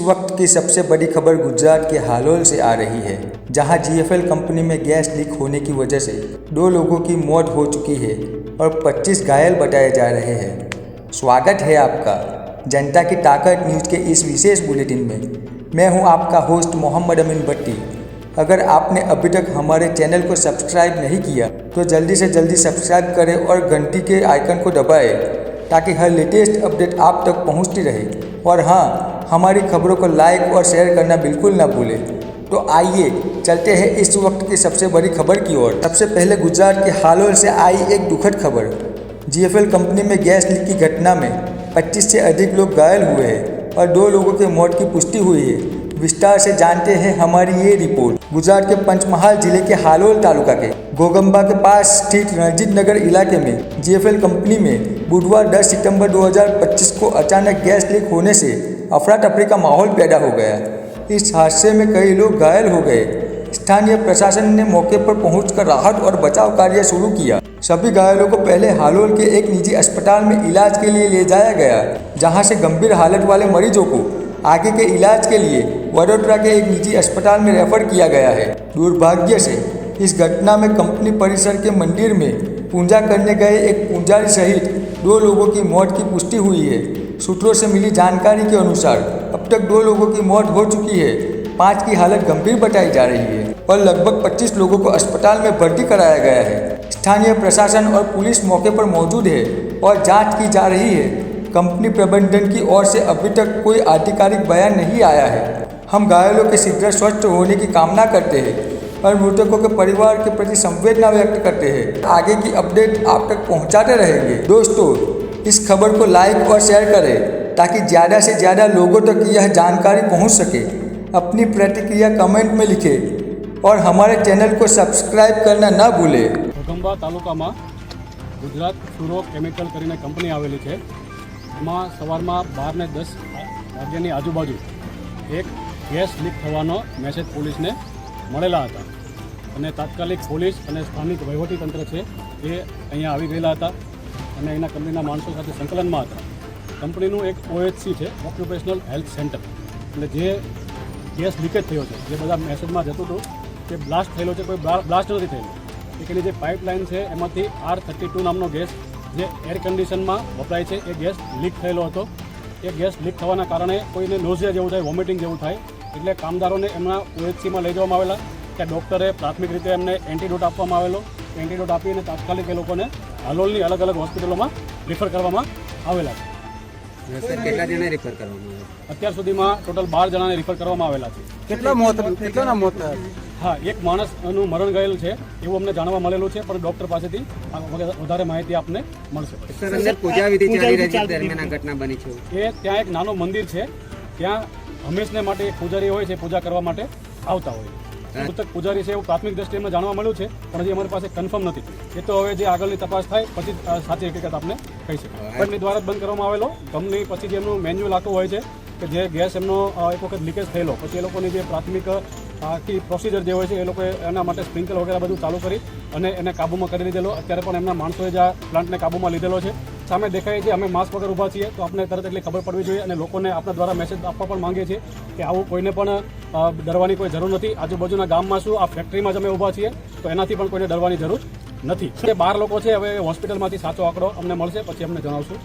वक्त की सबसे बड़ी खबर गुजरात के हालोल से आ रही है, जहां जीएफएल कंपनी में गैस लीक होने की वजह से 2 लोगों की मौत हो चुकी है और 25 घायल बताए जा रहे हैं। स्वागत है आपका जनता की ताकत न्यूज़ के इस विशेष बुलेटिन में। मैं हूं आपका होस्ट मोहम्मद अमीन भट्टी। अगर आपने अभी तक हमारे चैनल को सब्सक्राइब नहीं किया तो जल्दी से जल्दी सब्सक्राइब करें और घंटी के आइकन को दबाएं ताकि हर लेटेस्ट अपडेट आप तक पहुंचती रहे। और हाँ, हमारी खबरों को लाइक और शेयर करना बिल्कुल ना भूलें। तो आइए चलते हैं इस वक्त की सबसे बड़ी खबर की ओर। सबसे पहले गुजरात के हालोल से आई एक दुखद खबर। जीएफएल कंपनी में गैस लीक की घटना में 25 से अधिक लोग घायल हुए हैं और 2 लोगों की मौत की पुष्टि हुई है। विस्तार से जानते हैं हमारी ये रिपोर्ट। गुजरात के पंचमहाल जिले के हालोल तालुका के गोगंबा के पास स्थित रणजीत नगर इलाके में जीएफएल कंपनी में बुधवार 10 सितंबर 2025 को अचानक गैस लीक होने से अफरा तफरी का माहौल पैदा हो गया। इस हादसे में कई लोग घायल हो गए। स्थानीय प्रशासन ने मौके पर पहुंचकर राहत और बचाव कार्य शुरू किया। सभी घायलों को पहले हालोल के एक निजी अस्पताल में इलाज के लिए ले जाया गया, जहां से गंभीर हालत वाले मरीजों को आगे के इलाज के लिए वडोदरा के एक निजी अस्पताल में रेफर किया गया है। दुर्भाग्य से इस घटना में कंपनी परिसर के मंदिर में पूजा करने गए एक पुजारी सहित 2 लोगों की मौत की पुष्टि हुई है। सूत्रों से मिली जानकारी के अनुसार अब तक 2 लोगों की मौत हो चुकी है, 5 की हालत गंभीर बताई जा रही है और लगभग 25 लोगों को अस्पताल में भर्ती कराया गया है। स्थानीय प्रशासन और पुलिस मौके पर मौजूद है और जांच की जा रही है। कंपनी प्रबंधन की ओर से अभी तक कोई आधिकारिक बयान नहीं आया है। हम घायलों के शीघ्र स्वस्थ होने की कामना करते हैं और मृतकों के परिवार के प्रति संवेदना व्यक्त करते हैं। आगे की अपडेट आप तक पहुंचाते रहेंगे। दोस्तों, इस खबर को लाइक और शेयर करें ताकि ज़्यादा से ज़्यादा लोगों तक यह जानकारी पहुंच सके। अपनी प्रतिक्रिया कमेंट में लिखें और हमारे चैनल को सब्सक्राइब करना ना भूलें। गोगंबा तालुकाમાં ગુજરાત ફ્લોરો કેમિકલ કરીને કંપની આવેલી છે। એમાં સવારમાં 12 ને 10 વાગ્યાની આજુબાજુ એક ગેસ લીક થવાનો મેસેજ પોલીસને મળેલા હતા અને તાત્કાલિક પોલીસ અને સ્થાનિક વહીવટીતંત્ર છે એ અહીંયા આવી ગયેલા હતા અને એના કંપનીના માણસો સાથે સંકલનમાં હતા। કંપનીનું એક ઓએચસી છે, ઓક્યુપેશનલ હેલ્થ સેન્ટર, એટલે જે ગેસ લીકેજ થયો છે, જે બધા મેસેજમાં જતું હતું કે બ્લાસ્ટ થયેલો છે, કોઈ બ્લાસ્ટ નથી થયેલો। એની જે પાઇપલાઇન છે એમાંથી R32 નામનો ગેસ જે એર કન્ડિશનમાં વપરાય છે એ ગેસ લીક થયેલો હતો। એ ગેસ લીક થવાના કારણે કોઈને નોઝિયા જેવું થાય, વોમિટિંગ જેવું થાય, એટલે કામદારોને એમના ઓએચસીમાં લઈ જવામાં આવેલા। ત્યાં ડૉક્ટરે પ્રાથમિક રીતે એમને એન્ટીડોટ આપવામાં આવેલો। એન્ટીડોટ આપીને તાત્કાલિક એ લોકોને હાલોલની અલગ અલગ હોસ્પિટલોમાં રિફર કરવામાં આવેલા છે। કેટલા જણા રિફર કરવામાં આવ્યા? અત્યાર સુધીમાં ટોટલ 12 જણાને રિફર કરવામાં આવેલા છે। કેટલાના મોત? હા, એક માણસનું મરણ ગયેલ છે એવું અમને જાણવા મળેલું છે, પણ ડૉક્ટર પાસેથી વધારે માહિતી આપને મળશે। સર, અંદર પૂજા વિધિ ચાલી રહી છે દરમિયાન આ ઘટના બની છે? એ ત્યાં એક નાનું મંદિર છે, ત્યાં હંમેશને માટે એક પૂજારી હોય છે, પૂજા કરવા માટે આવતા હોય। મૃતક પૂજારી છે એવું પ્રાથમિક દ્રષ્ટિએ અમને જાણવા મળ્યું છે, પણ હજી અમારી પાસે કન્ફર્મ નથી। એ તો હવે જે આગળની તપાસ થાય પછી સાચી હકીકત આપને કહી શકાય। કંપની દ્વારા બંધ કરવામાં આવેલો। કંપની પછી જે એમનું મેન્યુઅલ આખું હોય છે કે જે ગેસ એમનો એક વખત લીકેજ થયેલો પછી એ લોકોની જે પ્રાથમિક આખી પ્રોસિજર જે હોય છે એ લોકોએ એના માટે સ્પ્રિંકલ વગેરે બધું ચાલુ કરી અને એને કાબૂમાં કરી લીધેલો। અત્યારે પણ એમના માણસોએ જ આ પ્લાન્ટને કાબૂમાં લીધેલો છે। સામે દેખાય છે, અમે માસ્ક વગર ઊભા છીએ તો આપણે તરત એટલી ખબર પડવી જોઈએ અને લોકોને આપણા દ્વારા મેસેજ આપવા પણ માંગીએ છીએ કે આવું કોઈને પણ ડરવાની કોઈ જરૂર નથી। આજુબાજુના ગામમાં શું, આ ફેક્ટરીમાં જ અમે ઊભા છીએ તો એનાથી પણ કોઈને ડરવાની જરૂર નથી। 12 લોકો છે, હવે હોસ્પિટલમાંથી સાચો આંકડો અમને મળશે પછી અમને જણાવશું।